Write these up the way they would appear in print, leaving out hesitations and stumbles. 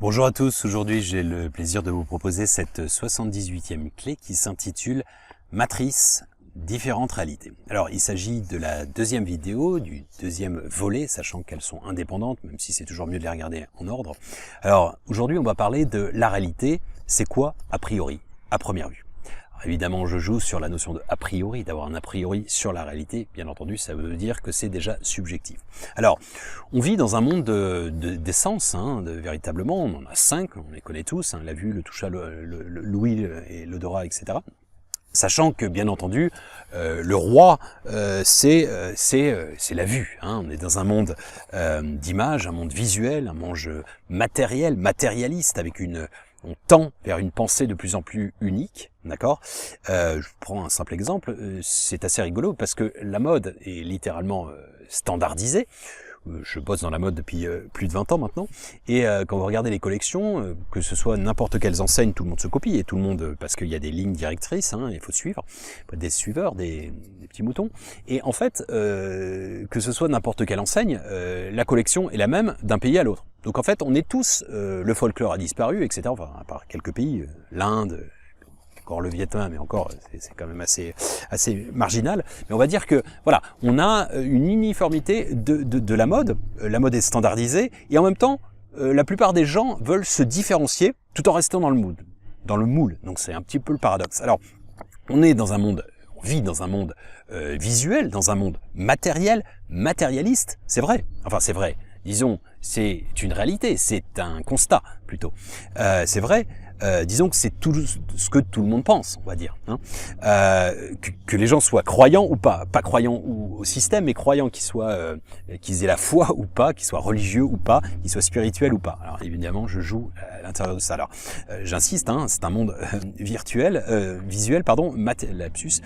Bonjour à tous, aujourd'hui j'ai le plaisir de vous proposer cette 78e clé qui s'intitule Matrice, différentes réalités. Alors il s'agit de la deuxième vidéo, du deuxième volet, sachant qu'elles sont indépendantes, même si c'est toujours mieux de les regarder en ordre. Alors aujourd'hui on va parler de la réalité, c'est quoi a priori, à première vue. Évidemment, je joue sur la notion de a priori, d'avoir un a priori sur la réalité. Bien entendu, ça veut dire que c'est déjà subjectif. Alors, on vit dans un monde d'essence, véritablement. On en a 5, on les connaît tous, la vue, le toucher, l'ouïe et l'odorat, etc. Sachant que, bien entendu, le roi, c'est la vue. On est dans un monde d'images, un monde visuel, un monde matériel, matérialiste, avec on tend vers une pensée de plus en plus unique, d'accord. Je prends un simple exemple, c'est assez rigolo parce que la mode est littéralement standardisée. Je bosse dans la mode depuis plus de 20 ans maintenant, et quand vous regardez les collections, que ce soit n'importe quelles enseignes, tout le monde se copie, et tout le monde, parce qu'il y a des lignes directrices, il faut suivre, des suiveurs, des petits moutons, et en fait, que ce soit n'importe quelle enseigne, la collection est la même d'un pays à l'autre. Donc en fait, on est tous, le folklore a disparu, etc., enfin, à part quelques pays, l'Inde, encore le Vietnam, mais encore, c'est quand même assez marginal. Mais on va dire que, voilà, on a une uniformité de la mode est standardisée, et en même temps, la plupart des gens veulent se différencier tout en restant dans le moule. Donc c'est un petit peu le paradoxe. Alors, on vit dans un monde visuel, dans un monde matériel, matérialiste, c'est vrai. Enfin, c'est vrai. Disons, c'est une réalité, c'est un constat, plutôt. C'est vrai. Disons que c'est tout ce que tout le monde pense, on va dire. Que les gens soient croyants ou pas croyants au système, mais croyants qu'ils aient la foi ou pas, qu'ils soient religieux ou pas, qu'ils soient spirituels ou pas. Alors évidemment, je joue à l'intérieur de ça. Alors j'insiste, c'est un monde visuel, lapsus,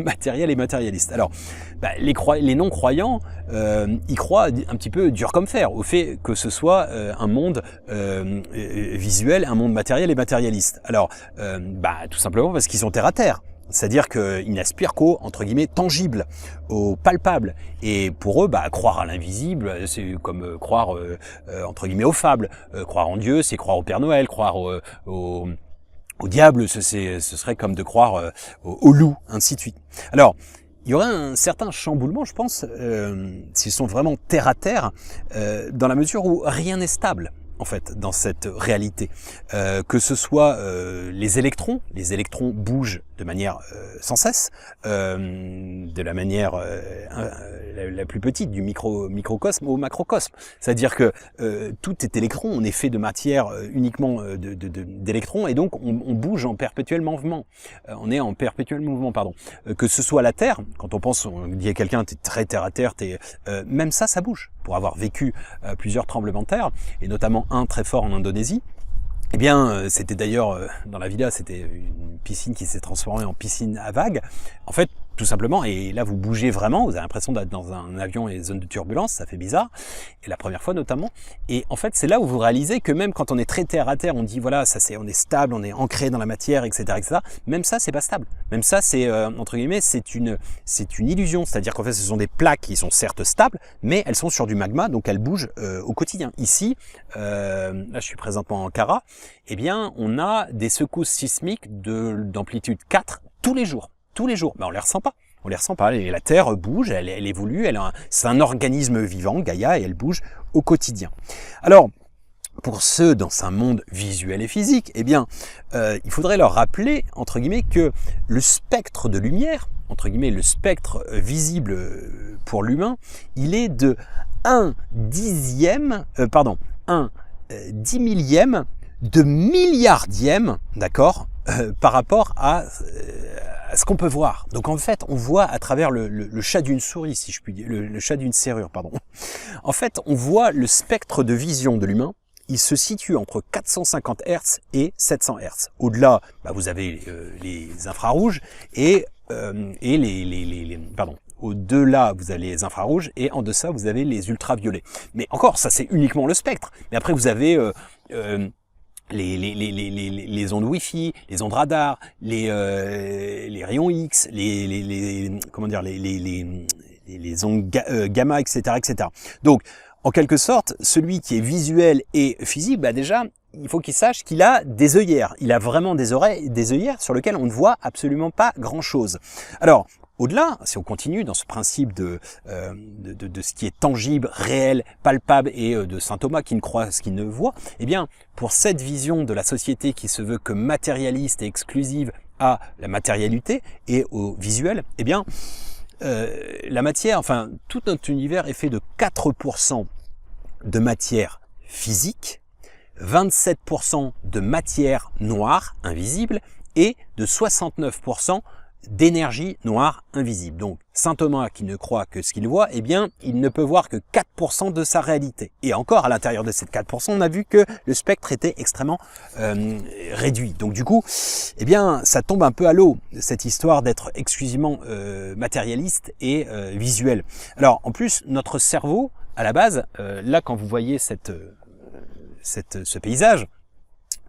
matériel et matérialiste. Alors les non-croyants, ils croient un petit peu dur comme fer au fait que ce soit un monde visuel, un monde matériel et matérialiste. Alors, tout simplement parce qu'ils sont terre à terre. C'est-à-dire qu'ils n'aspirent qu'au, entre guillemets, tangible, au palpable. Et pour eux, croire à l'invisible, c'est comme croire, entre guillemets, aux fables. Croire en Dieu, c'est croire au Père Noël. Croire au diable, ce serait comme de croire au loup, ainsi de suite. Alors, il y aurait un certain chamboulement, je pense, s'ils sont vraiment terre à terre, dans la mesure où rien n'est stable, en fait, dans cette réalité. Que ce soit les électrons bougent de manière sans cesse, de la manière la plus petite, du microcosme au macrocosme. C'est-à-dire que tout est électron, on est fait de matière uniquement d'électrons, et donc on bouge en perpétuel mouvement. On est en perpétuel mouvement, pardon. Que ce soit la Terre, quand on dit à quelqu'un t'es très terre à terre, même ça bouge. Pour avoir vécu plusieurs tremblements de terre, et notamment un très fort en Indonésie, eh bien, c'était d'ailleurs, dans la villa, c'était une piscine qui s'est transformée en piscine à vagues. En fait, tout simplement, et là vous bougez vraiment, vous avez l'impression d'être dans un avion et zone de turbulence, ça fait bizarre, et la première fois notamment. Et en fait, c'est là où vous réalisez que même quand on est très terre à terre, on dit voilà, on est stable, on est ancré dans la matière, etc., etc. Même ça, c'est pas stable. Même ça, c'est entre guillemets, c'est une illusion. C'est-à-dire qu'en fait, ce sont des plaques qui sont certes stables, mais elles sont sur du magma, donc elles bougent au quotidien. Ici, là, je suis présentement en Ankara. Eh bien, on a des secousses sismiques d'amplitude 4 tous les jours. Tous les jours, mais on les ressent pas. Et la Terre bouge, elle évolue, c'est un organisme vivant, Gaïa, et elle bouge au quotidien. Alors, pour ceux dans un monde visuel et physique, eh bien, il faudrait leur rappeler, entre guillemets, que le spectre de lumière, entre guillemets, le spectre visible pour l'humain, il est de 1 10 millième de milliardième, d'accord, par rapport à ce qu'on peut voir. Donc en fait, on voit à travers le chat d'une souris, si je puis dire, le chat d'une serrure, pardon. En fait, on voit le spectre de vision de l'humain. Il se situe entre 450 Hz et 700 Hz. Au-delà, vous avez les infrarouges et au-delà, vous avez les infrarouges et en deçà, vous avez les ultraviolets. Mais encore, ça c'est uniquement le spectre. Mais après, vous avez les ondes Wi-Fi, les ondes radar, les rayons X, les ondes gamma, etc., etc. Donc, en quelque sorte, celui qui est visuel et physique, déjà, il faut qu'il sache qu'il a des œillères. Il a vraiment des œillères sur lesquelles on ne voit absolument pas grand-chose. Alors, au-delà, si on continue dans ce principe de ce qui est tangible, réel, palpable et de saint Thomas qui ne croit ce qu'il ne voit, eh bien, pour cette vision de la société qui se veut que matérialiste et exclusive à la matérialité et au visuel, eh bien, la matière, enfin, tout notre univers est fait de 4% de matière physique, 27% de matière noire, invisible, et de 69% d'énergie noire invisible. Donc, saint Thomas qui ne croit que ce qu'il voit, eh bien, il ne peut voir que 4% de sa réalité. Et encore, à l'intérieur de ces 4%, on a vu que le spectre était extrêmement réduit. Donc, du coup, eh bien, ça tombe un peu à l'eau, cette histoire d'être exclusivement matérialiste et visuel. Alors, en plus, notre cerveau, à la base, là, quand vous voyez ce paysage,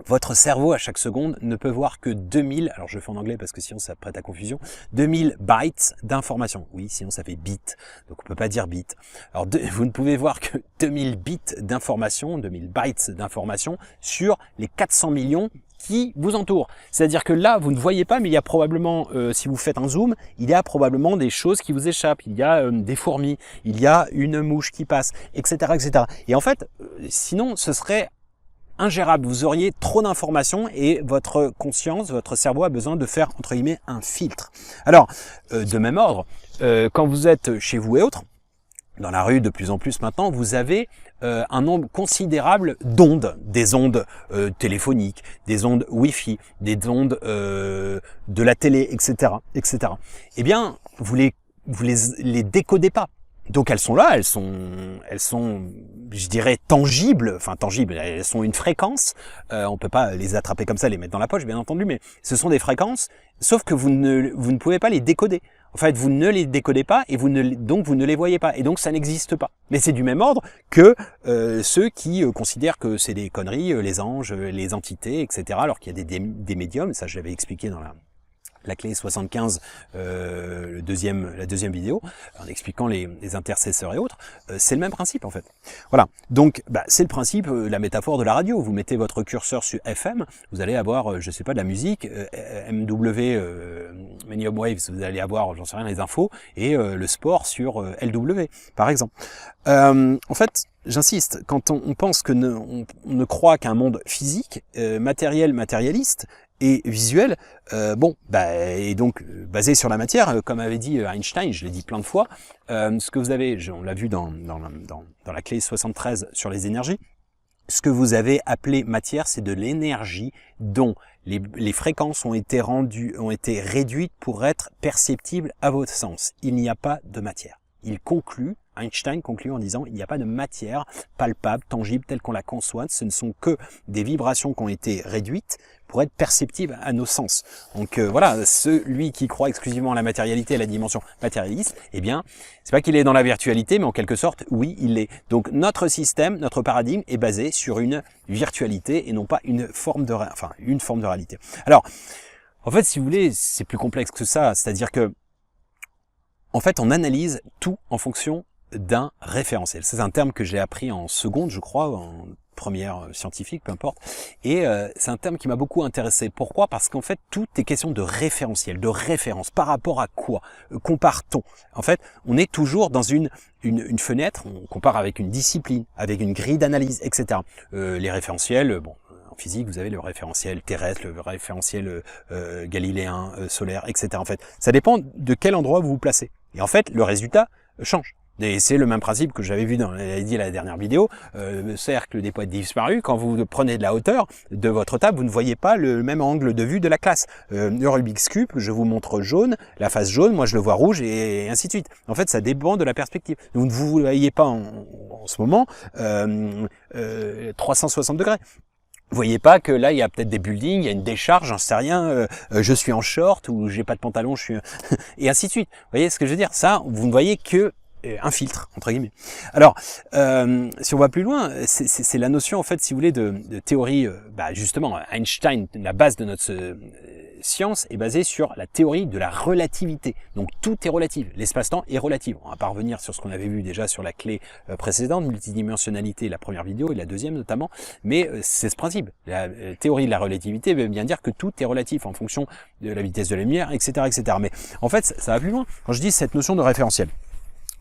votre cerveau, à chaque seconde, ne peut voir que 2000, alors je le fais en anglais parce que sinon ça prête à confusion, 2000 bytes d'informations. Oui, sinon ça fait bit, donc on peut pas dire bit. Alors vous ne pouvez voir que 2000 bits d'informations, 2000 bytes d'informations sur les 400 millions qui vous entourent. C'est-à-dire que là, vous ne voyez pas, mais il y a probablement, si vous faites un zoom, il y a probablement des choses qui vous échappent. Il y a des fourmis, il y a une mouche qui passe, etc., etc. Et en fait, sinon, ce serait ingérable, vous auriez trop d'informations et votre conscience, votre cerveau a besoin de faire, entre guillemets, un filtre. Alors, de même ordre, quand vous êtes chez vous et autres, dans la rue de plus en plus maintenant, vous avez un nombre considérable d'ondes, des ondes téléphoniques, des ondes Wi-Fi, des ondes de la télé, etc., etc. Eh bien, vous les décodez pas. Donc elles sont là, elles sont, je dirais, tangibles, elles sont une fréquence, on peut pas les attraper comme ça, les mettre dans la poche, bien entendu, mais ce sont des fréquences, sauf que vous ne pouvez pas les décoder. En fait, vous ne les décodez pas et donc vous ne les voyez pas, et donc ça n'existe pas. Mais c'est du même ordre que ceux qui considèrent que c'est des conneries, les anges, les entités, etc., alors qu'il y a des médiums, ça je l'avais expliqué dans la clé 75, la deuxième vidéo, en expliquant les intercesseurs et autres, c'est le même principe en fait. Voilà, donc c'est le principe, la métaphore de la radio. Vous mettez votre curseur sur FM, vous allez avoir, je sais pas, de la musique, MW, Medium Waves, vous allez avoir, j'en sais rien, les infos, et le sport sur LW, par exemple. En fait, j'insiste, quand on pense que on ne croit qu'à un monde physique, matérialiste, et visuel, et donc basé sur la matière, comme avait dit Einstein, je l'ai dit plein de fois, ce que vous avez, on l'a vu dans la clé 73 sur les énergies, ce que vous avez appelé matière, c'est de l'énergie dont les fréquences ont été réduites pour être perceptibles à votre sens. Il n'y a pas de matière. Einstein conclut en disant il n'y a pas de matière palpable, tangible, telle qu'on la conçoit, ce ne sont que des vibrations qui ont été réduites pour être perceptibles à nos sens. Donc voilà, celui qui croit exclusivement à la matérialité, à la dimension matérialiste, eh bien, c'est pas qu'il est dans la virtualité, mais en quelque sorte, oui, il l'est. Donc notre système, notre paradigme est basé sur une virtualité et non pas une forme de réalité. Alors, en fait, si vous voulez, c'est plus complexe que ça, c'est-à-dire que en fait, on analyse tout en fonction d'un référentiel. C'est un terme que j'ai appris en seconde, je crois, en première scientifique, peu importe. Et c'est un terme qui m'a beaucoup intéressé. Pourquoi? Parce qu'en fait, tout est question de référentiel, de référence. Par rapport à quoi compare-t-on? En fait, on est toujours dans une fenêtre, on compare avec une discipline, avec une grille d'analyse, etc. Les référentiels, en physique, vous avez le référentiel terrestre, le référentiel galiléen, solaire, etc. En fait, ça dépend de quel endroit vous vous placez. Et en fait, le résultat change. Et c'est le même principe que j'avais vu dans la dernière vidéo, le cercle des poids disparus. Quand vous prenez de la hauteur de votre table, vous ne voyez pas le même angle de vue de la classe. Le Rubik's Cube, je vous montre jaune, la face jaune, moi je le vois rouge et ainsi de suite. En fait, ça dépend de la perspective. Vous ne vous voyez pas en ce moment 360 degrés. Vous voyez pas que là il y a peut-être des buildings, il y a une décharge, j'en sais rien, je suis en short ou j'ai pas de pantalon, je suis et ainsi de suite. Vous voyez ce que je veux dire? Ça, vous ne voyez que un filtre entre guillemets. Alors, si on va plus loin, c'est la notion en fait, si vous voulez, de théorie, justement Einstein, la base de notre science est basée sur la théorie de la relativité. Donc tout est relatif, l'espace-temps est relatif. On va pas revenir sur ce qu'on avait vu déjà sur la clé précédente, multidimensionnalité, la première vidéo et la deuxième notamment, mais c'est ce principe. La théorie de la relativité veut bien dire que tout est relatif en fonction de la vitesse de la lumière, etc. etc. Mais en fait, ça va plus loin. Quand je dis cette notion de référentiel,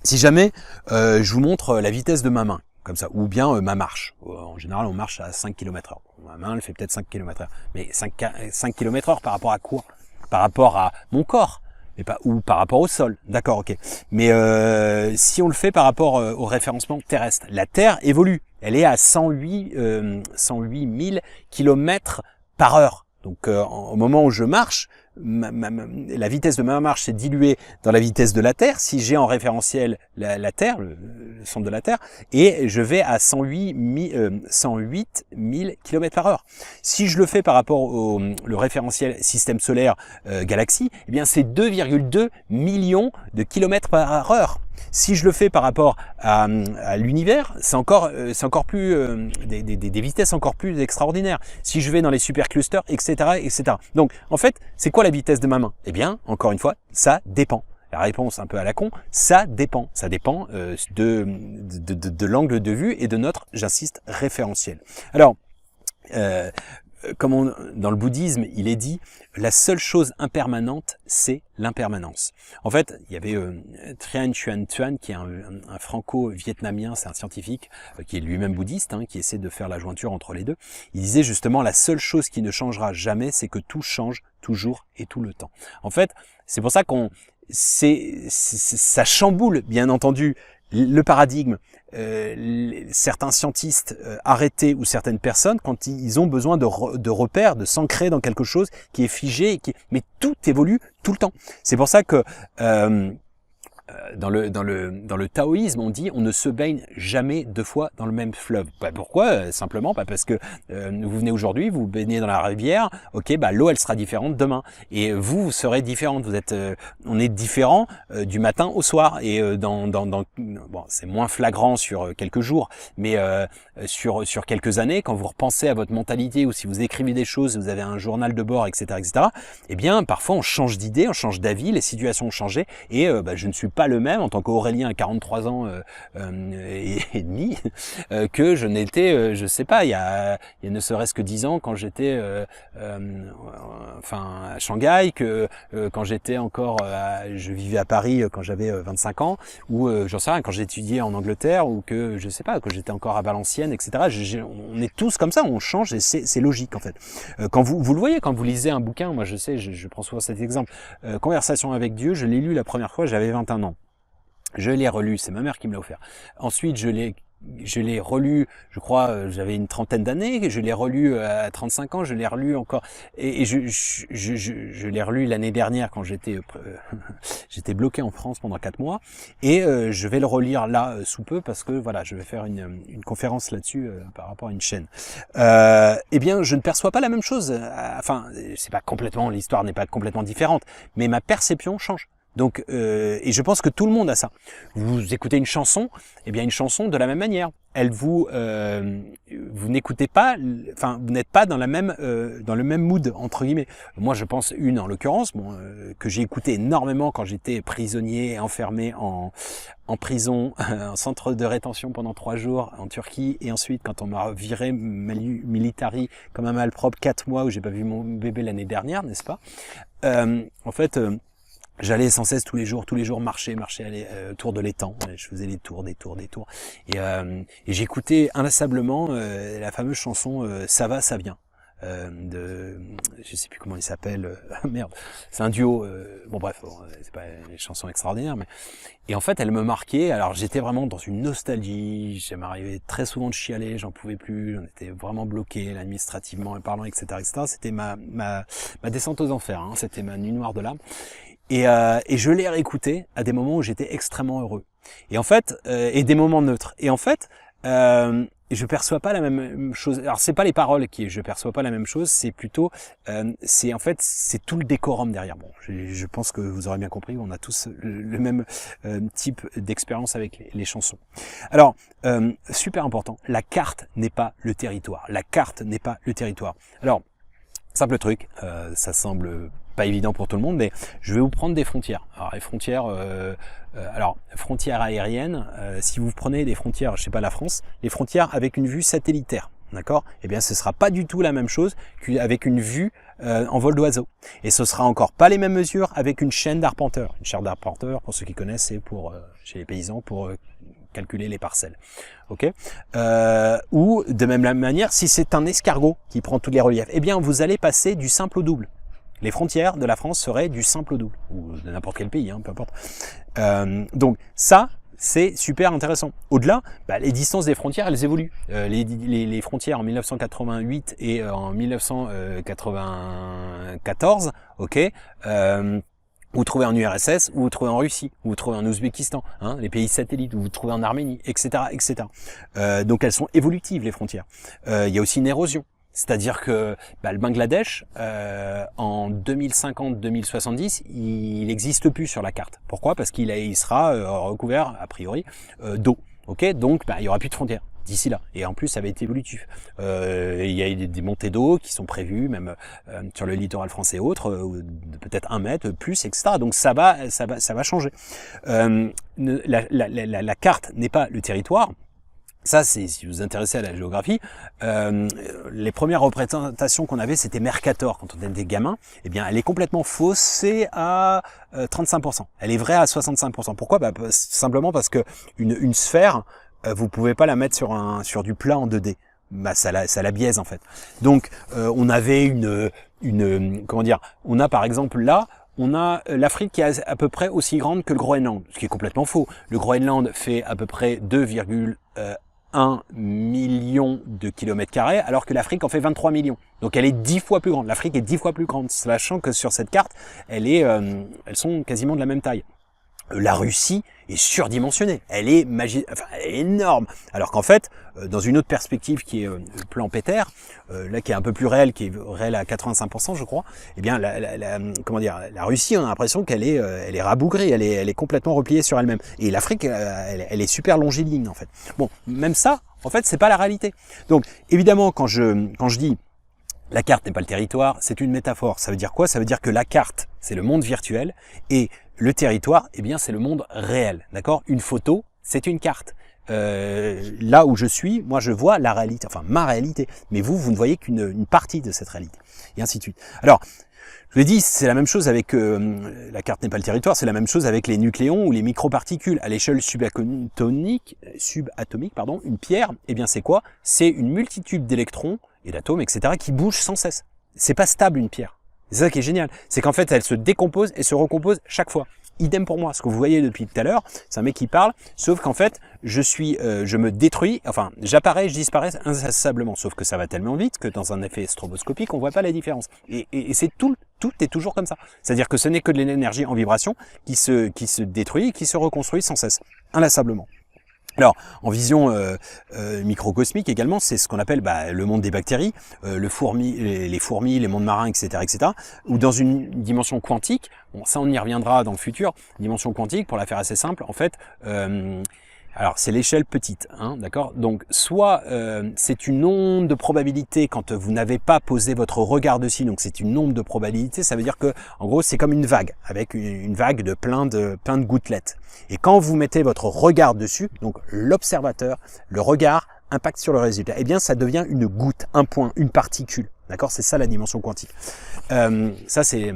si jamais je vous montre la vitesse de ma main, comme ça, ou bien ma marche. En général, on marche à 5 km/h. Ma main, elle fait peut-être 5 km/h. Mais 5 km/h par rapport à quoi? Par rapport à mon corps, mais pas, ou par rapport au sol. D'accord, ok. Mais si on le fait par rapport au référencement terrestre, la Terre évolue. Elle est à 108 000 km/h. Donc au moment où je marche, la vitesse de ma marche s'est diluée dans la vitesse de la Terre. Si j'ai en référentiel la Terre, le centre de la Terre, et je vais à 108 000 km/h. Si je le fais par rapport au le référentiel système solaire galaxie, eh bien c'est 2,2 millions de km/h. Si je le fais par rapport à l'univers, c'est encore plus des vitesses encore plus extraordinaires. Si je vais dans les superclusters, etc., etc. Donc, en fait, c'est quoi la vitesse de ma main? Eh bien, encore une fois, ça dépend. La réponse un peu à la con, ça dépend. Ça dépend de l'angle de vue et de notre, j'insiste, référentiel. Alors, comme dans le bouddhisme, il est dit, la seule chose impermanente, c'est l'impermanence. En fait, il y avait Trien Xuan Tuan, qui est un franco-vietnamien, c'est un scientifique qui est lui-même bouddhiste, qui essaie de faire la jointure entre les deux. Il disait justement, la seule chose qui ne changera jamais, c'est que tout change toujours et tout le temps. En fait, c'est pour ça ça chamboule, bien entendu, le paradigme, certains scientistes arrêtés ou certaines personnes quand ils ont besoin de repères, de s'ancrer dans quelque chose qui est figé, mais tout évolue tout le temps. C'est pour ça que dans le taoïsme, on dit on ne se baigne jamais deux fois dans le même fleuve. Pourquoi? Simplement parce que vous venez aujourd'hui, vous baignez dans la rivière, ok, l'eau elle sera différente demain, et vous serez différente. On est différent du matin au soir, et bon, c'est moins flagrant sur quelques jours, mais sur quelques années, quand vous repensez à votre mentalité, ou si vous écrivez des choses, vous avez un journal de bord, etc., etc. Eh bien, parfois on change d'idée, on change d'avis, les situations ont changé, et je ne suis pas le même en tant qu'Aurélien à 43 ans et demi que je n'étais, je sais pas, il y a ne serait-ce que 10 ans quand j'étais à Shanghai, que quand j'étais encore je vivais à Paris quand j'avais 25 ans, ou j'en sais rien, quand j'étudiais en Angleterre, ou que je sais pas, que j'étais encore à Valenciennes, etc. On est tous comme ça, on change, et c'est logique en fait. Quand vous le voyez, quand vous lisez un bouquin, moi je sais, je prends souvent cet exemple, Conversation avec Dieu, je l'ai lu la première fois, j'avais 21 ans. Je l'ai relu, c'est ma mère qui me l'a offert. Ensuite, je l'ai relu, je crois, j'avais une trentaine d'années, je l'ai relu à 35 ans, je l'ai relu encore, et je l'ai relu l'année dernière quand j'étais bloqué en France pendant 4 mois, et je vais le relire là sous peu, parce que voilà, je vais faire une conférence là-dessus par rapport à une chaîne. Eh bien, je ne perçois pas la même chose, c'est pas complètement, l'histoire n'est pas complètement différente, mais ma perception change. Donc, et je pense que tout le monde a ça. Vous écoutez une chanson, eh bien une chanson de la même manière. Vous n'écoutez pas, vous n'êtes pas dans le même mood entre guillemets. Moi, je pense en l'occurrence, que j'ai écouté énormément quand j'étais prisonnier, enfermé en prison, en centre de rétention pendant 3 jours en Turquie, et ensuite quand on m'a viré militari comme un malpropre 4 mois où j'ai pas vu mon bébé l'année dernière, n'est-ce pas? J'allais sans cesse tous les jours marcher, aller autour de l'étang. Je faisais des tours. Et j'écoutais inlassablement la fameuse chanson Ça va, ça vient. Je sais plus comment il s'appelle. Merde, c'est un duo. C'est pas une chanson extraordinaire, mais et en fait, elle me marquait. Alors j'étais vraiment dans une nostalgie. Ça m'arrivait très souvent de chialer, j'en pouvais plus. J'en étais vraiment bloqué, administrativement parlant, etc., etc. C'était ma descente aux enfers. C'était ma nuit noire de l'âme. Et je l'ai réécouté à des moments où j'étais extrêmement heureux. Et en fait, et des moments neutres. Et en fait, je perçois pas la même chose. Alors c'est pas les paroles je perçois pas la même chose, c'est plutôt, c'est tout le décorum derrière. Bon, je pense que vous aurez bien compris, on a tous le même type d'expérience avec les chansons. Alors, super important, la carte n'est pas le territoire. La carte n'est pas le territoire. Alors, Simple truc, ça semble pas évident pour tout le monde, mais je vais vous prendre des frontières. Alors les frontières, frontières aériennes, si vous prenez des frontières, je sais pas, la France, les frontières avec une vue satellitaire, d'accord? Eh bien, ce sera pas du tout la même chose qu'avec une vue en vol d'oiseau. Et ce sera encore pas les mêmes mesures avec une chaîne d'arpenteur. Une chaîne d'arpenteur, pour ceux qui connaissent, c'est pour chez les paysans pour calculer les parcelles. Ok. Ou de même la manière, si c'est un escargot qui prend tous les reliefs, eh bien vous allez passer du simple au double. Les frontières de la France seraient du simple au double, ou de n'importe quel pays, hein, peu importe. Donc ça, c'est super intéressant. Au-delà, les distances des frontières, elles évoluent. Les frontières en 1988 et en 1994, ok. Vous trouvez en URSS, ou vous trouvez en Russie, ou vous trouvez en Ouzbékistan, hein, les pays satellites, ou vous trouvez en Arménie, etc., etc. Donc elles sont évolutives les frontières. Il y a aussi une érosion, c'est-à-dire que le Bangladesh, en 2050-2070, il n'existe plus sur la carte. Pourquoi? Parce il sera recouvert a priori d'eau. Ok, donc il y aura plus de frontières d'ici là. Et en plus, ça va être évolutif. Il y a des montées d'eau qui sont prévues, même sur le littoral français et autres, peut-être 1 mètre, plus, etc. Donc ça va changer. La carte n'est pas le territoire. Ça, c'est si vous vous intéressez à la géographie. Les premières représentations qu'on avait, c'était Mercator quand on était gamin. Eh bien, elle est complètement faussée à 35%. Elle est vraie à 65%. Pourquoi? Simplement parce que une sphère, vous pouvez pas la mettre sur du plat en 2D. Ça la biaise en fait. Donc on avait comment dire, on a par exemple là, on a l'Afrique qui est à peu près aussi grande que le Groenland, ce qui est complètement faux. Le Groenland fait à peu près 2,1 millions de kilomètres carrés, alors que l'Afrique en fait 23 millions. Donc elle est 10 fois plus grande. L'Afrique est 10 fois plus grande, sachant que sur cette carte, elles sont quasiment de la même taille. La Russie est surdimensionnée, elle est elle est énorme. Alors qu'en fait, dans une autre perspective qui est le plan Peter, là qui est un peu plus réel, qui est réel à 85%, je crois, eh bien comment dire, la Russie, on a l'impression qu'elle est rabougrie, elle est complètement repliée sur elle-même. Et l'Afrique, elle est super longiligne en fait. Bon, même ça, en fait, c'est pas la réalité. Donc évidemment, quand je dis la carte n'est pas le territoire, c'est une métaphore. Ça veut dire quoi? Ça veut dire que la carte, c'est le monde virtuel, et le territoire, eh bien, c'est le monde réel. D'accord? Une photo, c'est une carte. Là où je suis, moi, je vois la réalité, enfin ma réalité. Mais vous ne voyez qu'une partie de cette réalité. Et ainsi de suite. Alors, je l'ai dit, c'est la même chose avec la carte n'est pas le territoire, c'est la même chose avec les nucléons ou les microparticules. À l'échelle subatomique, une pierre, eh bien, c'est quoi? C'est une multitude d'électrons et d'atomes, etc., qui bougent sans cesse. C'est pas stable une pierre. C'est ça qui est génial. C'est qu'en fait, elle se décompose et se recompose chaque fois. Idem pour moi. Ce que vous voyez depuis tout à l'heure, c'est un mec qui parle, sauf qu'en fait, je me détruis, enfin, j'apparais, je disparais inlassablement. Sauf que ça va tellement vite que dans un effet stroboscopique, on voit pas la différence. Et c'est tout est toujours comme ça. C'est-à-dire que ce n'est que de l'énergie en vibration qui se détruit et qui se reconstruit sans cesse, inlassablement. Alors, en vision microcosmique également, c'est ce qu'on appelle le monde des bactéries, les fourmis, les mondes marins, etc., etc. Ou dans une dimension quantique, bon, ça on y reviendra dans le futur, dimension quantique, pour la faire assez simple, en fait, alors c'est l'échelle petite, hein, d'accord. Donc soit c'est une onde de probabilité quand vous n'avez pas posé votre regard dessus, donc c'est une onde de probabilité, ça veut dire que en gros c'est comme une vague, avec une vague de plein de gouttelettes. Et quand vous mettez votre regard dessus, donc l'observateur, le regard impacte sur le résultat, eh bien ça devient une goutte, un point, une particule, d'accord. C'est ça la dimension quantique. Ça c'est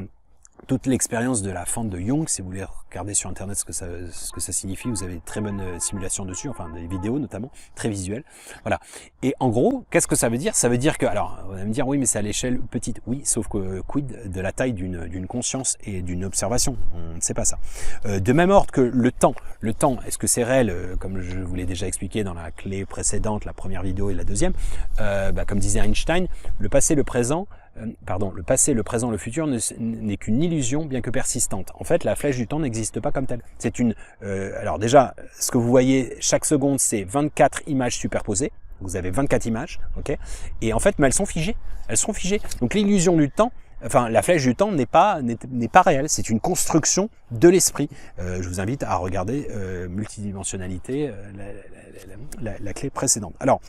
toute l'expérience de la fente de Young. Si vous voulez regarder sur internet ce que ça signifie, vous avez de très bonnes simulations dessus, enfin des vidéos notamment, très visuelles. Voilà. Et en gros, qu'est-ce que ça veut dire? Ça veut dire que, alors, on va me dire, oui, mais c'est à l'échelle petite. Oui, sauf que quid de la taille d'une conscience et d'une observation? On ne sait pas ça. De même ordre que le temps. Le temps, est-ce que c'est réel? Comme je vous l'ai déjà expliqué dans la clé précédente, la première vidéo et la deuxième, comme disait Einstein, le passé, le présent, le passé, le présent, le futur n'est qu'une illusion bien que persistante. En fait, la flèche du temps n'existe pas comme telle. C'est une. Alors déjà, ce que vous voyez chaque seconde, c'est 24 images superposées. Vous avez 24 images, ok. Et en fait, mais elles sont figées. Elles sont figées. Donc l'illusion du temps, enfin la flèche du temps n'est pas réelle. C'est une construction de l'esprit. Je vous invite à regarder multidimensionnalité, la clé précédente. Alors.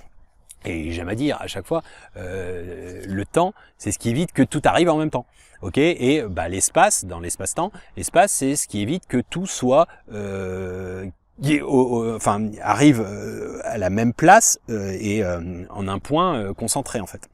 Et j'aime à dire à chaque fois, le temps, c'est ce qui évite que tout arrive en même temps. Ok, et l'espace, dans l'espace-temps, l'espace, c'est ce qui évite que tout soit arrive à la même place et en un point concentré en fait.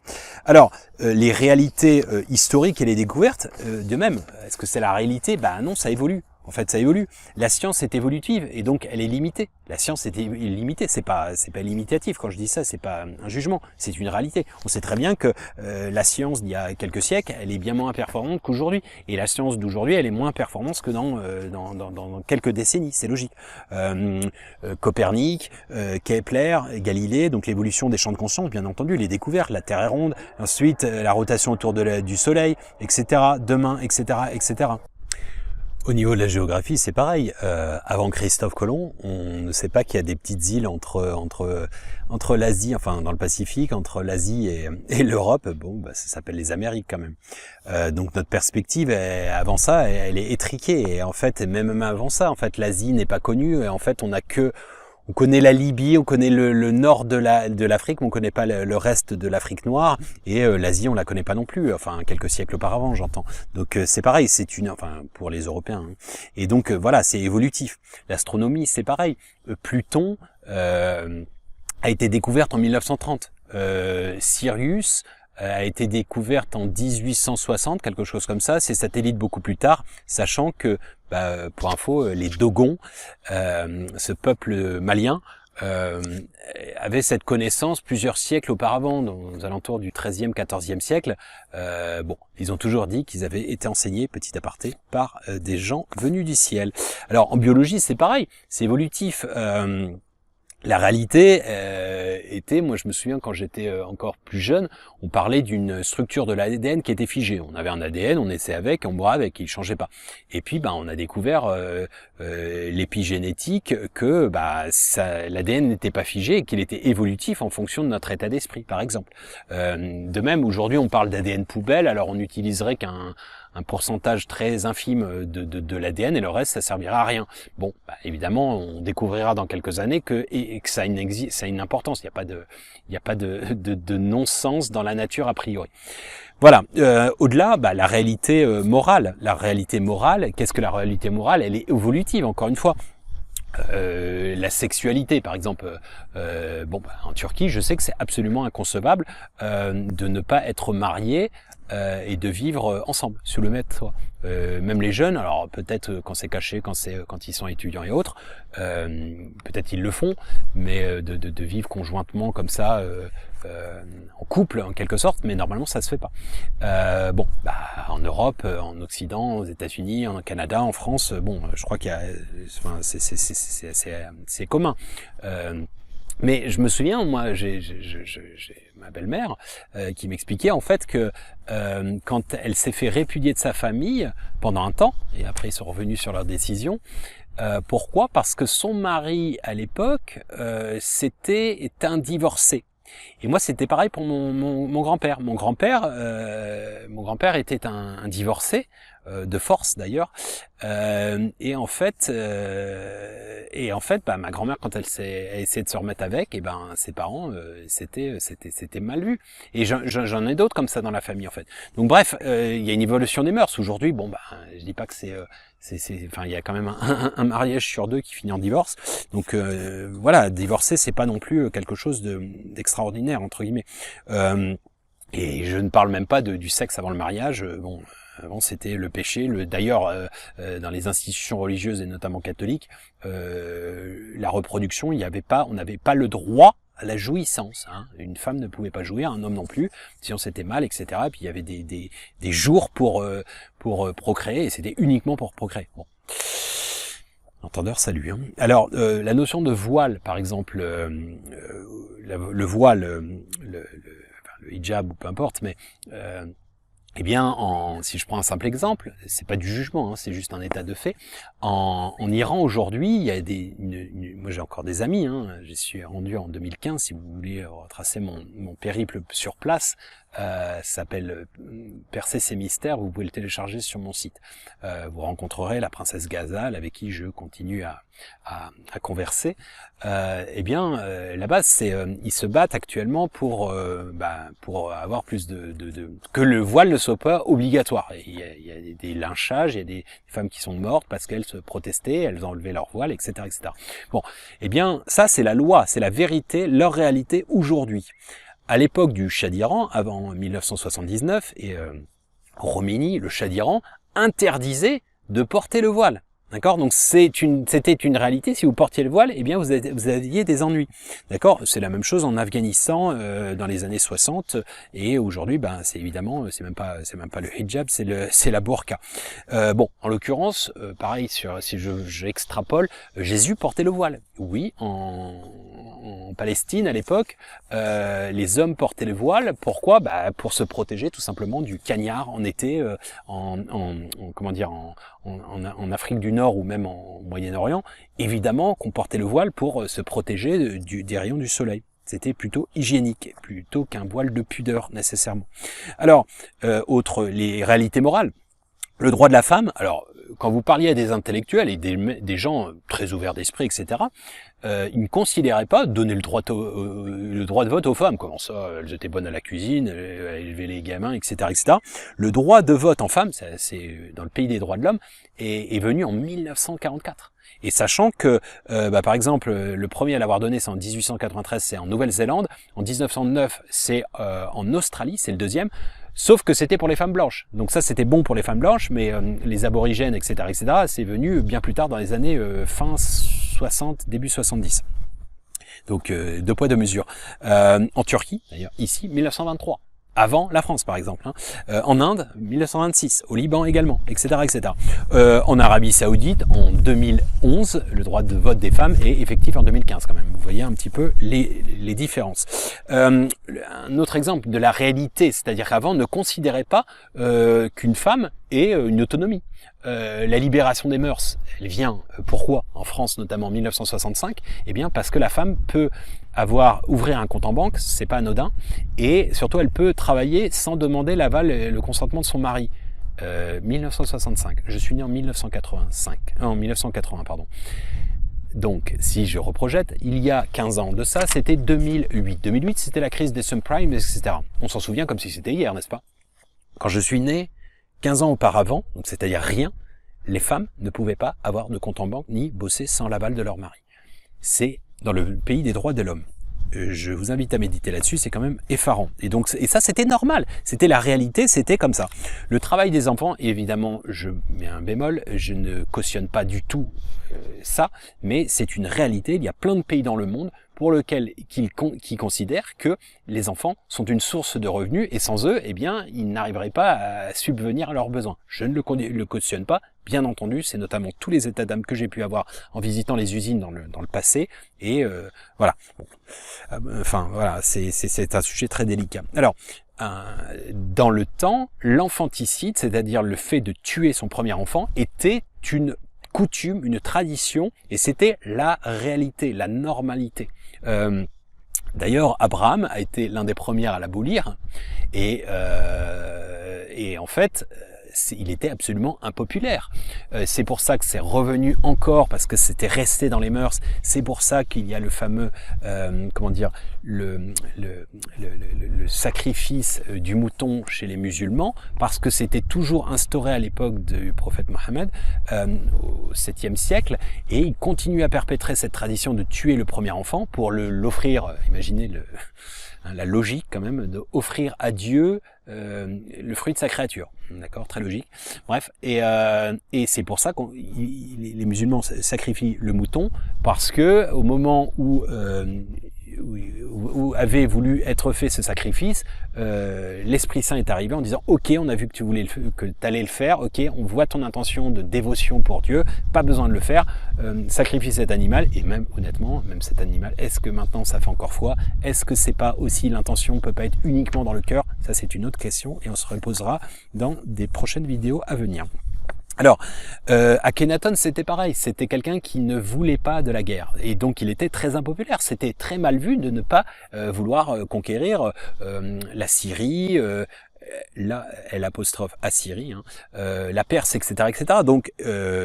Alors les réalités historiques et les découvertes de même, est-ce que c'est la réalité? Non, ça évolue. En fait, ça évolue. La science est évolutive et donc elle est limitée. La science est limitée. C'est pas limitatif. Quand je dis ça, c'est pas un jugement. C'est une réalité. On sait très bien que la science d'il y a quelques siècles, elle est bien moins performante qu'aujourd'hui. Et la science d'aujourd'hui, elle est moins performante que dans quelques décennies. C'est logique. Copernic, Kepler, Galilée, donc l'évolution des champs de conscience, bien entendu, les découvertes, la Terre est ronde, ensuite la rotation autour du Soleil, etc. Demain, etc., etc. Au niveau de la géographie, c'est pareil. Avant Christophe Colomb, on ne sait pas qu'il y a des petites îles entre l'Asie, enfin dans le Pacifique, entre l'Asie et l'Europe. Ça s'appelle les Amériques quand même. Donc notre perspective, avant ça, elle est étriquée. Et en fait, même avant ça, en fait, l'Asie n'est pas connue. Et en fait, on connaît la Libye, on connaît le nord de l'Afrique, mais on connaît pas le reste de l'Afrique noire, et l'Asie on la connaît pas non plus, enfin quelques siècles auparavant j'entends. Donc c'est pareil, pour les Européens. Hein. Et donc voilà, c'est évolutif. L'astronomie c'est pareil. Pluton a été découverte en 1930. Sirius a été découverte en 1860, quelque chose comme ça. Ces satellites beaucoup plus tard, sachant que, pour info, les Dogons, ce peuple malien, avait cette connaissance plusieurs siècles auparavant, aux alentours du XIIIe, XIVe siècle. Ils ont toujours dit qu'ils avaient été enseignés, petit aparté, par des gens venus du ciel. Alors en biologie, c'est pareil, c'est évolutif. La réalité était, moi je me souviens quand j'étais encore plus jeune, on parlait d'une structure de l'ADN qui était figée. On avait un ADN, on naissait avec, on mourrait avec, il changeait pas. Et puis on a découvert l'épigénétique que l'ADN n'était pas figé et qu'il était évolutif en fonction de notre état d'esprit, par exemple. De même, aujourd'hui on parle d'ADN poubelle, alors on n'utiliserait qu'un pourcentage très infime de l'ADN et le reste ça servira à rien. Évidemment on découvrira dans quelques années que ça a une importance. Il n'y a pas de non-sens dans la nature a priori. Voilà. Au-delà, la réalité morale. La réalité morale, qu'est-ce que la réalité morale? Elle est évolutive, encore une fois. La sexualité, par exemple, en Turquie, je sais que c'est absolument inconcevable de ne pas être marié et de vivre ensemble, sous le même toit. Même les jeunes, alors peut-être quand c'est caché, quand ils sont étudiants et autres, peut-être ils le font, mais de vivre conjointement comme ça, en couple en quelque sorte, mais normalement ça se fait pas. En Europe, en Occident, aux États-Unis, en Canada, en France, je crois qu'il y a, c'est commun. Mais je me souviens, moi, j'ai ma belle-mère qui m'expliquait en fait que quand elle s'est fait répudier de sa famille pendant un temps, et après ils sont revenus sur leur décision. Pourquoi? Parce que son mari à l'époque était un divorcé. Et moi, c'était pareil pour mon grand-père. Mon grand-père était un divorcé de force d'ailleurs. Et en fait, ma grand-mère, quand elle essayé de se remettre avec, ses parents, c'était mal vu. Et j'en ai d'autres comme ça dans la famille en fait. Donc bref, il y a une évolution des mœurs. Aujourd'hui, je dis pas que il y a quand même un mariage sur deux qui finit en divorce. Donc voilà, divorcer, c'est pas non plus quelque chose d'extraordinaire entre guillemets. Et je ne parle même pas du sexe avant le mariage. Avant c'était le péché. D'ailleurs, dans les institutions religieuses et notamment catholiques, la reproduction, on n'avait pas le droit à la jouissance. Hein. Une femme ne pouvait pas jouir, un homme non plus. Sinon c'était mal, etc. Et puis il y avait des jours pour procréer, et c'était uniquement pour procréer. Bon. Entendeur, salut. Hein. Alors la notion de voile, par exemple, le voile, le hijab ou peu importe, mais si je prends un simple exemple, c'est pas du jugement, hein, c'est juste un état de fait. En Iran aujourd'hui, il y a moi j'ai encore des amis, hein, j'y suis rendu en 2015, si vous voulez retracer mon périple sur place. Ça s'appelle Percer ses mystères. Vous pouvez le télécharger sur mon site. Vous rencontrerez la princesse Ghazal avec qui je continue à converser. Eh bien, là-bas, ils se battent actuellement pour avoir plus que le voile ne soit pas obligatoire. Il y a des lynchages, il y a des femmes qui sont mortes parce qu'elles se protestaient, elles ont enlevé leur voile, etc., etc. Bon, eh bien, ça c'est la loi, c'est la vérité, leur réalité aujourd'hui. À l'époque du Shah d'Iran, avant 1979, et Khomeini, le Shah d'Iran, interdisait de porter le voile. D'accord? Donc c'était une réalité. Si vous portiez le voile, eh bien vous aviez des ennuis. D'accord? C'est la même chose en Afghanistan dans les années 60 et aujourd'hui, c'est évidemment c'est même pas le hijab, c'est la burqa. Bon, en l'occurrence, pareil si j'extrapole, Jésus portait le voile. Oui, en Palestine à l'époque, les hommes portaient le voile. Pourquoi? Pour se protéger tout simplement du cagnard en été, en Afrique du Nord ou même en Moyen-Orient. Évidemment qu'on portait le voile pour se protéger des rayons du soleil. C'était plutôt hygiénique, plutôt qu'un voile de pudeur nécessairement. Alors, les réalités morales. Le droit de la femme, alors quand vous parliez à des intellectuels et des gens très ouverts d'esprit, etc., ils ne considéraient pas donner le droit de vote aux femmes. Comment ça, elles étaient bonnes à la cuisine, elles élevaient les gamins, etc., etc. Le droit de vote en femme, c'est dans le pays des droits de l'homme, est venu en 1944. Et sachant que, par exemple, le premier à l'avoir donné, c'est en 1893, c'est en Nouvelle-Zélande. En 1909, c'est en Australie, c'est le deuxième. Sauf que c'était pour les femmes blanches. Donc ça, c'était bon pour les femmes blanches, mais les aborigènes, etc., c'est venu bien plus tard dans les années fin 60, début 70. Donc deux poids, deux mesures. En Turquie, d'ailleurs, ici, 1923. Avant la France, par exemple. En Inde, 1926. Au Liban également, etc., etc. En Arabie Saoudite, en 2011, le droit de vote des femmes est effectif en 2015 quand même. Vous voyez un petit peu les différences. Un autre exemple de la réalité, c'est-à-dire qu'avant, on ne considérait pas qu'une femme ait une autonomie. La libération des mœurs, elle vient, pourquoi en France notamment en 1965? Eh bien parce que la femme peut ouvrir un compte en banque, c'est pas anodin, et surtout elle peut travailler sans demander l'aval et le consentement de son mari. 1965, je suis né en 1980, pardon. Donc, si je reprojette, il y a 15 ans de ça, c'était 2008. 2008, c'était la crise des subprimes, etc. On s'en souvient comme si c'était hier, n'est-ce pas? Quand je suis né, 15 ans auparavant, donc c'est-à-dire rien, les femmes ne pouvaient pas avoir de compte en banque ni bosser sans l'aval de leur mari. C'est dans le pays des droits de l'homme. Je vous invite à méditer là-dessus, c'est quand même effarant. Et ça, c'était normal. C'était la réalité, c'était comme ça. Le travail des enfants, évidemment, je mets un bémol, je ne cautionne pas du tout ça, mais c'est une réalité. Il y a plein de pays dans le monde pour lesquels qui considèrent que les enfants sont une source de revenus et sans eux, eh bien, ils n'arriveraient pas à subvenir à leurs besoins. Je ne le cautionne pas. Bien entendu, c'est notamment tous les états d'âme que j'ai pu avoir en visitant les usines dans le passé. Et voilà. Bon. Enfin, voilà, c'est un sujet très délicat. Alors, dans le temps, l'enfanticide, c'est-à-dire le fait de tuer son premier enfant, était une coutume, une tradition, et c'était la réalité, la normalité. D'ailleurs, Abraham a été l'un des premiers à l'abolir, et en fait, il était absolument impopulaire. C'est pour ça que c'est revenu encore, parce que c'était resté dans les mœurs. C'est pour ça qu'il y a le fameux, le sacrifice du mouton chez les musulmans, parce que c'était toujours instauré à l'époque du prophète Mohammed, au 7e siècle, et il continue à perpétrer cette tradition de tuer le premier enfant pour l'offrir, imaginez la logique quand même, d'offrir à Dieu le fruit de sa créature. D'accord, très logique. Bref, et c'est pour ça que les musulmans sacrifient le mouton, parce que au moment où avait voulu être fait ce sacrifice, l'Esprit Saint est arrivé en disant « Ok, on a vu que tu allais le faire, ok, on voit ton intention de dévotion pour Dieu, pas besoin de le faire, sacrifie cet animal. » Et même, honnêtement, même cet animal, est-ce que maintenant ça fait encore foi? Est-ce que c'est pas aussi l'intention peut pas être uniquement dans le cœur? Ça, c'est une autre question et on se reposera dans des prochaines vidéos à venir. Alors, Akhenaton, c'était pareil. C'était quelqu'un qui ne voulait pas de la guerre. Et donc, il était très impopulaire. C'était très mal vu de ne pas vouloir conquérir la Syrie, l'apostrophe Assyrie, hein, la Perse, etc., etc. Donc,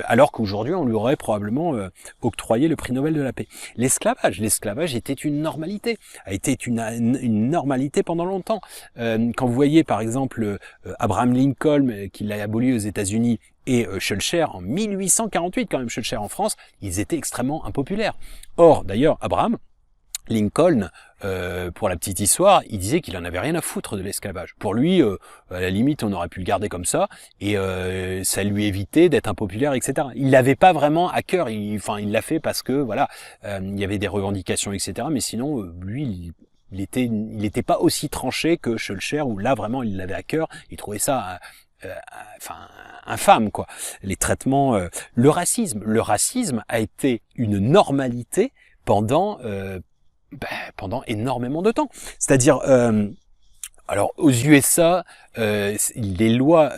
alors qu'aujourd'hui, on lui aurait probablement octroyé le prix Nobel de la paix. L'esclavage était une normalité, a été une normalité pendant longtemps. Quand vous voyez, par exemple, Abraham Lincoln, qui l'a aboli aux États-Unis, et Schœlcher en 1848, quand même, Schœlcher en France, ils étaient extrêmement impopulaires. Or, d'ailleurs, Abraham Lincoln, pour la petite histoire, il disait qu'il en avait rien à foutre de l'esclavage. Pour lui, à la limite, on aurait pu le garder comme ça, et ça lui évitait d'être impopulaire, etc. Il l'avait pas vraiment à cœur. Il l'a fait parce que voilà, il y avait des revendications, etc. Mais sinon, lui, il était pas aussi tranché que Schœlcher, où là vraiment, il l'avait à cœur. Il trouvait ça infâme, quoi. Les traitements, le racisme a été une normalité pendant énormément de temps. C'est-à-dire, alors aux USA, les lois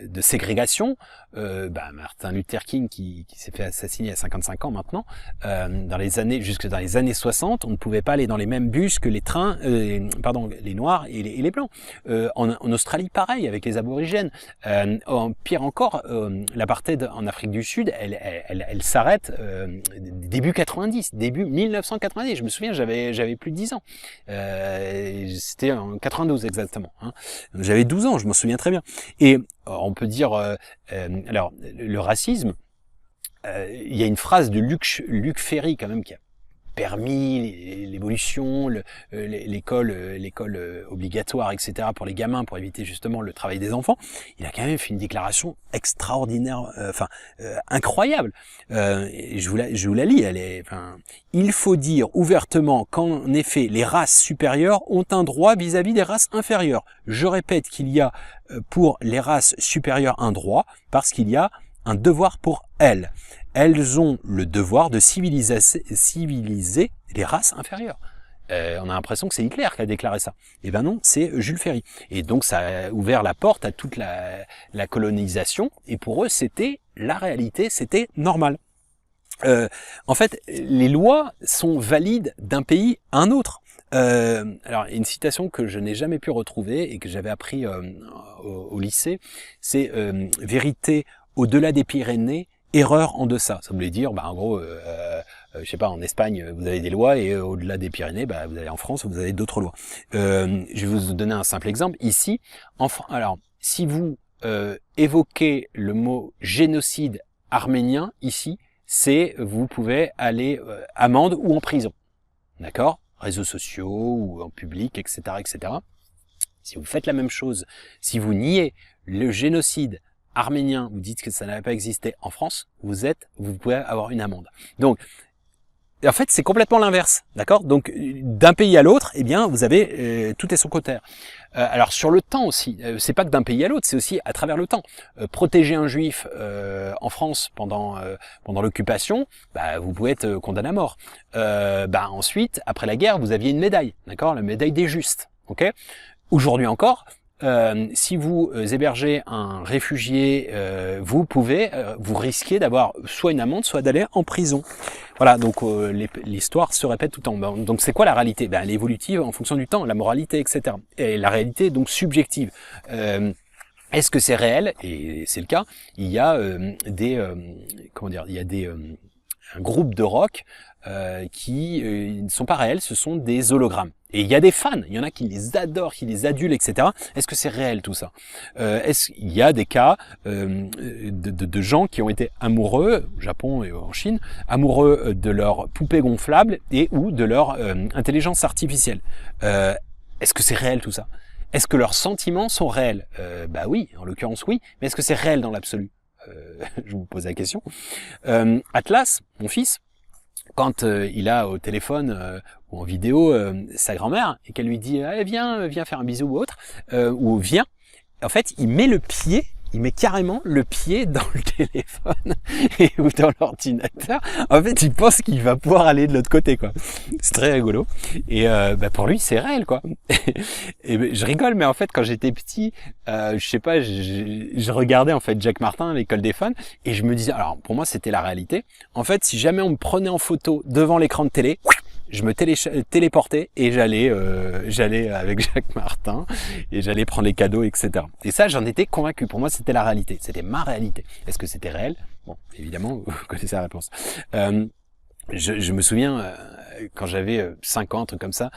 de ségrégation, Martin Luther King qui s'est fait assassiner à 55 ans maintenant, jusque dans les années 60, on ne pouvait pas aller dans les mêmes bus que les trains, les noirs et les blancs. En Australie, pareil, avec les aborigènes. Pire encore, l'apartheid en Afrique du Sud, elle s'arrête début 90, début 1990. Je me souviens, j'avais plus de 10 ans. C'était en 92 exactement. Hein. J'avais 12 ans, je m'en souviens très bien. Et on peut dire, alors le racisme, il y a une phrase de Luc Ferry quand même qui a permis l'évolution, l'école obligatoire, etc. pour les gamins, pour éviter justement le travail des enfants. Il a quand même fait une déclaration extraordinaire, incroyable. Je vous la lis. Il faut dire ouvertement qu'en effet, les races supérieures ont un droit vis-à-vis des races inférieures. Je répète qu'il y a pour les races supérieures un droit, parce qu'il y a un devoir pour elles. Elles ont le devoir de civiliser les races inférieures. On a l'impression que c'est Hitler qui a déclaré ça. Eh ben non, c'est Jules Ferry. Et donc ça a ouvert la porte à toute la colonisation, et pour eux c'était la réalité, c'était normal. En fait, les lois sont valides d'un pays à un autre. Alors, une citation que je n'ai jamais pu retrouver et que j'avais appris au lycée, c'est vérité au-delà des Pyrénées, erreur en deçà. Ça voulait dire, en gros, je sais pas, en Espagne, vous avez des lois, et au-delà des Pyrénées, vous allez en France, vous avez d'autres lois. Je vais vous donner un simple exemple. Ici, alors, si vous évoquez le mot génocide arménien, ici, vous pouvez aller amende ou en prison. D'accord? Réseaux sociaux ou en public, etc., etc. Si vous faites la même chose, si vous niez le génocide arménien, vous dites que ça n'avait pas existé en France, vous pouvez avoir une amende. Donc, en fait, c'est complètement l'inverse, d'accord? Donc, d'un pays à l'autre, eh bien, vous avez tout est son côté. Alors, sur le temps aussi, c'est pas que d'un pays à l'autre, c'est aussi à travers le temps. Protéger un juif en France pendant l'occupation, vous pouvez être condamné à mort. Ensuite, après la guerre, vous aviez une médaille, d'accord? La médaille des justes, ok? Aujourd'hui encore, si vous hébergez un réfugié, vous risquez d'avoir soit une amende, soit d'aller en prison. Voilà, donc l'histoire se répète tout le temps. Donc c'est quoi la réalité? Elle est évolutive en fonction du temps, la moralité, etc. Et la réalité est donc subjective. Est-ce que c'est réel? Et c'est le cas. Il y a un groupe de rock qui ne sont pas réels, ce sont des hologrammes. Et il y a des fans, il y en a qui les adorent, qui les adulent, etc. Est-ce que c'est réel tout ça? Il y a des cas de gens qui ont été amoureux, au Japon et en Chine, amoureux de leur poupée gonflable et ou de leur intelligence artificielle. Est-ce que c'est réel tout ça? Est-ce que leurs sentiments sont réels? Oui, en l'occurrence oui, mais est-ce que c'est réel dans l'absolu? Je vous pose la question. Atlas, mon fils, quand il a au téléphone ou en vidéo sa grand-mère et qu'elle lui dit viens faire un bisou ou autre, ou viens, en fait il met le pied il met carrément le pied dans le téléphone ou dans l'ordinateur. En fait, il pense qu'il va pouvoir aller de l'autre côté, quoi. C'est très rigolo. Et pour lui, c'est réel, quoi. Et je rigole, mais en fait, quand j'étais petit, je sais pas, je regardais en fait Jacques Martin, l'école des fans, et je me disais, alors pour moi, c'était la réalité. En fait, si jamais on me prenait en photo devant l'écran de télé, je me téléportais et j'allais avec Jacques Martin et j'allais prendre les cadeaux, etc. Et ça, j'en étais convaincu. Pour moi, c'était la réalité. C'était ma réalité. Est-ce que c'était réel? Bon, évidemment, vous connaissez la réponse. Je me souviens, quand j'avais 5 ans, un truc comme ça,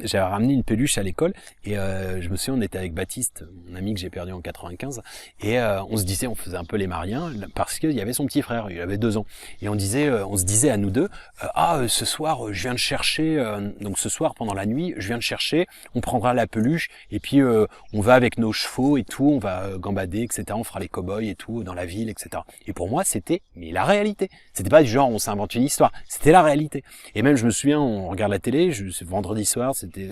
j'avais ramené une peluche à l'école et je me souviens, on était avec Baptiste, mon ami que j'ai perdu en 95, et on se disait, on faisait un peu les Mariens parce qu'il y avait son petit frère, il avait 2 ans, et on se disait à nous deux, ce soir je viens de chercher, donc ce soir pendant la nuit, je viens de chercher, on prendra la peluche et puis on va avec nos chevaux et tout, on va gambader, etc. On fera les cow-boys et tout dans la ville, etc. Et pour moi, c'était la réalité. C'était pas du genre on s'invente une histoire, c'était la réalité. Et même je me souviens, on regarde la télé, c'est vendredi soir, c'était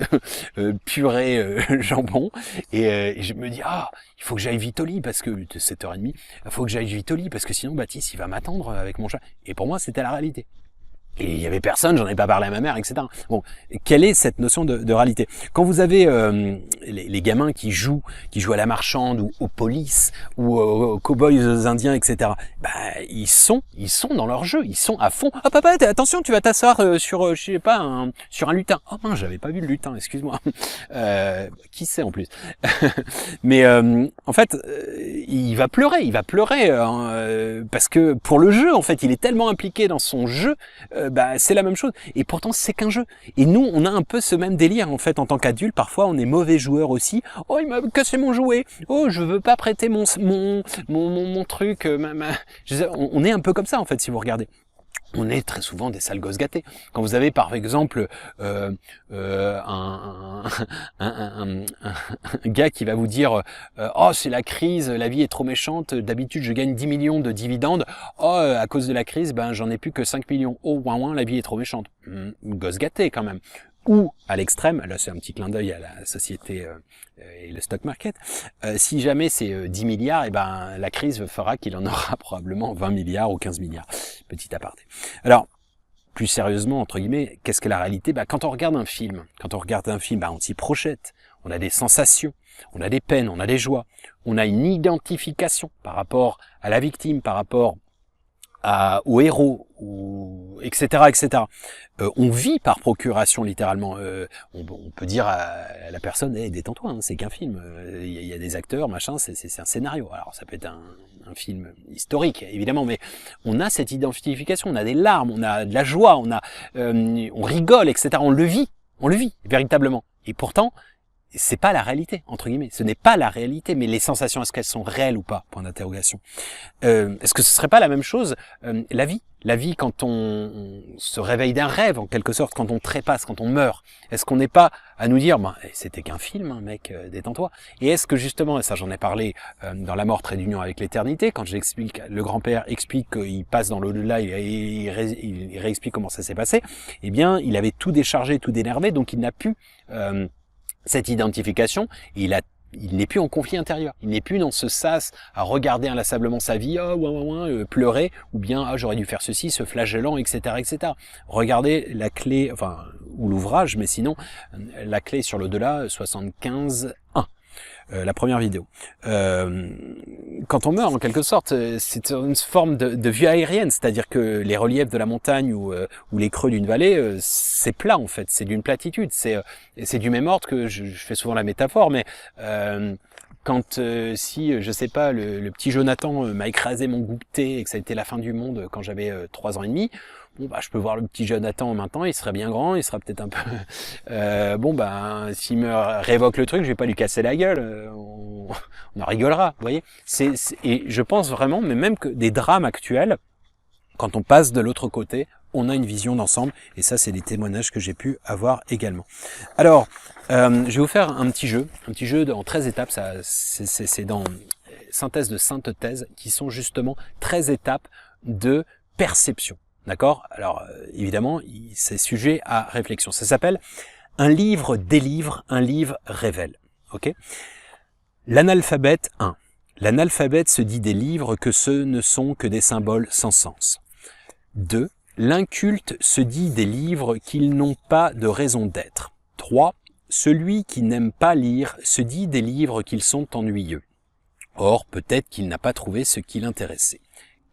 purée jambon, et je me dis il faut que j'aille vite au lit parce que 7h30, il faut que j'aille vite au lit parce que sinon Baptiste il va m'attendre avec mon chat. Et pour moi c'était la réalité. Et il y avait personne, j'en ai pas parlé à ma mère, etc. Bon, quelle est cette notion de réalité? Quand vous avez les gamins qui jouent à la marchande ou aux polices ou aux cow-boys indiens, etc. Ils sont dans leur jeu, ils sont à fond. Ah papa, attention, tu vas t'asseoir sur, je sais pas, sur un lutin. Oh mince, j'avais pas vu le lutin, excuse-moi. Qui sait en plus. Mais en fait, il va pleurer parce que pour le jeu, en fait, il est tellement impliqué dans son jeu. C'est la même chose. Et pourtant, c'est qu'un jeu. Et nous, on a un peu ce même délire, en fait, en tant qu'adulte. Parfois, on est mauvais joueur aussi. Oh, il m'a cassé mon jouet. Oh, je veux pas prêter mon truc. On est un peu comme ça, en fait, si vous regardez. On est très souvent des sales gosses gâtés. Quand vous avez par exemple un gars qui va vous dire c'est la crise, la vie est trop méchante, d'habitude je gagne 10 millions de dividendes, à cause de la crise, j'en ai plus que 5 millions. Oh ouin, la vie est trop méchante. Gosse gâté quand même. Ou à l'extrême, là c'est un petit clin d'œil à la société et le stock market, si jamais c'est 10 milliards, la crise fera qu'il en aura probablement 20 milliards ou 15 milliards. Petit aparté. Alors, plus sérieusement, entre guillemets, qu'est-ce que la réalité? Quand on regarde un film, on s'y projette, on a des sensations, on a des peines, on a des joies, on a une identification par rapport à la victime, par rapport au héros, etc., etc. On vit par procuration littéralement. On peut dire à la personne, détends-toi, c'est qu'un film. Il y a des acteurs, machin, c'est un scénario. Alors ça peut être un film historique, évidemment, mais on a cette identification, on a des larmes, on a de la joie, on rigole, etc. On le vit véritablement. Et pourtant, c'est pas la réalité, entre guillemets. Ce n'est pas la réalité, mais les sensations, est-ce qu'elles sont réelles ou pas? Point d'interrogation. Est-ce que ce serait pas la même chose, la vie? La vie, quand on se réveille d'un rêve, en quelque sorte, quand on trépasse, quand on meurt, est-ce qu'on n'est pas à nous dire, c'était qu'un film, mec, détends-toi. Et est-ce que justement, et ça j'en ai parlé dans La mort trait d'union avec l'éternité, quand le grand-père explique qu'il passe dans l'au-delà, il réexplique comment ça s'est passé, il avait tout déchargé, tout dénervé, donc il n'a plus cette identification, et il n'est plus en conflit intérieur. Il n'est plus dans ce sas à regarder inlassablement sa vie, pleurer, ou bien j'aurais dû faire ceci, ce flagellant, etc., etc. Regardez la clé, ou l'ouvrage, mais sinon la clé sur l'au-delà, 75.1. La première vidéo. Quand on meurt, en quelque sorte, c'est une forme de vue aérienne, c'est-à-dire que les reliefs de la montagne ou les creux d'une vallée, c'est plat en fait, c'est d'une platitude, c'est du même ordre que je fais souvent la métaphore, mais quand si je sais pas le petit Jonathan m'a écrasé mon goûter et que ça a été la fin du monde quand j'avais 3 ans et demi, je peux voir le petit Jonathan maintenant, il serait bien grand, il sera peut-être un peu s'il me révoque le truc, je vais pas lui casser la gueule, on en rigolera, vous voyez. Et je pense vraiment, mais même que des drames actuels, quand on passe de l'autre côté, on a une vision d'ensemble, et ça c'est des témoignages que j'ai pu avoir également. Alors, je vais vous faire un petit jeu en 13 étapes, c'est dans Synthèse de Sainte Thèse, qui sont justement 13 étapes de perception. D'accord? Alors, évidemment, c'est sujet à réflexion. Ça s'appelle « Un livre délivre, un livre révèle ». Ok? L'analphabète 1. L'analphabète se dit des livres que ce ne sont que des symboles sans sens. 2. L'inculte se dit des livres qu'ils n'ont pas de raison d'être. 3. Celui qui n'aime pas lire se dit des livres qu'ils sont ennuyeux. Or, peut-être qu'il n'a pas trouvé ce qui l'intéressait.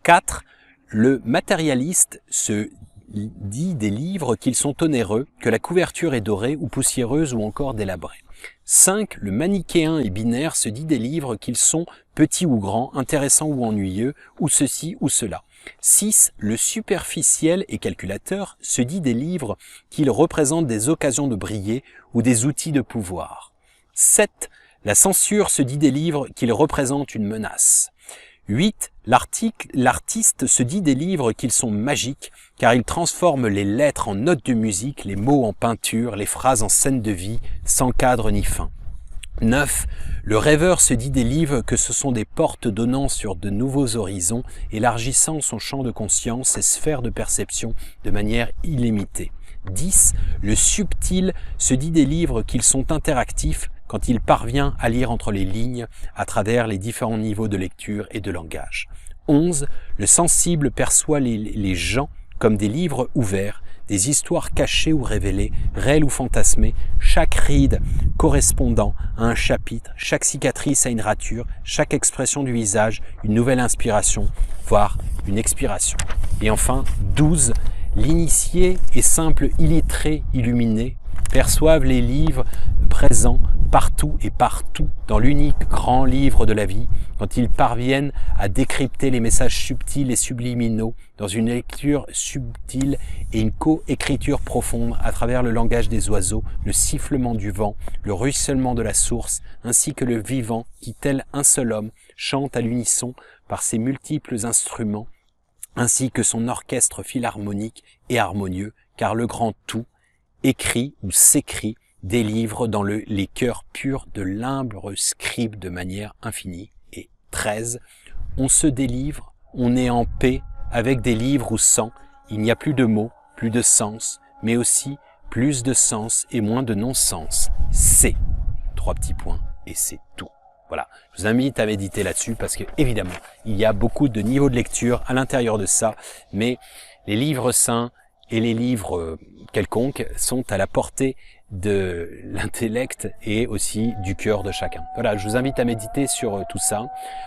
4. Le matérialiste se dit des livres qu'ils sont onéreux, que la couverture est dorée ou poussiéreuse ou encore délabrée. 5. Le manichéen et binaire se dit des livres qu'ils sont petits ou grands, intéressants ou ennuyeux, ou ceci ou cela. 6. Le superficiel et calculateur se dit des livres qu'ils représentent des occasions de briller ou des outils de pouvoir. 7. La censure se dit des livres qu'ils représentent une menace. 8. L'artiste se dit des livres qu'ils sont magiques, car ils transforment les lettres en notes de musique, les mots en peinture, les phrases en scènes de vie, sans cadre ni fin. 9. Le rêveur se dit des livres que ce sont des portes donnant sur de nouveaux horizons, élargissant son champ de conscience et sphère de perception de manière illimitée. 10. Le subtil se dit des livres qu'ils sont interactifs, quand il parvient à lire entre les lignes à travers les différents niveaux de lecture et de langage. 11. Le sensible perçoit les gens comme des livres ouverts, des histoires cachées ou révélées, réelles ou fantasmées, chaque ride correspondant à un chapitre, chaque cicatrice à une rature, chaque expression du visage, une nouvelle inspiration, voire une expiration. Et enfin, 12. L'initié et simple illettré illuminé perçoivent les livres présents partout et partout dans l'unique grand livre de la vie, quand ils parviennent à décrypter les messages subtils et subliminaux dans une lecture subtile et une co-écriture profonde à travers le langage des oiseaux, le sifflement du vent, le ruissellement de la source, ainsi que le vivant qui, tel un seul homme, chante à l'unisson par ses multiples instruments, ainsi que son orchestre philharmonique et harmonieux, car le grand tout écrit ou s'écrit des livres dans les cœurs purs de l'humble scribe de manière infinie. Et 13. On se délivre, on est en paix avec des livres ou sans, il n'y a plus de mots, plus de sens, mais aussi plus de sens et moins de non-sens. C'est 3 petits points et c'est tout. Voilà, je vous invite à méditer là-dessus parce que évidemment, il y a beaucoup de niveaux de lecture à l'intérieur de ça, mais les livres saints et les livres quelconques sont à la portée de l'intellect et aussi du cœur de chacun. Voilà, je vous invite à méditer sur tout ça,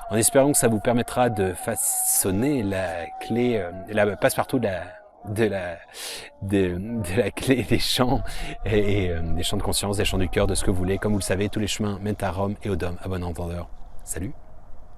en espérant que ça vous permettra de façonner la clé, la passe-partout de la clé des champs et des champs de conscience, des champs du cœur, de ce que vous voulez. Comme vous le savez, tous les chemins mènent à Rome et au Dôme. À bon entendeur. Salut!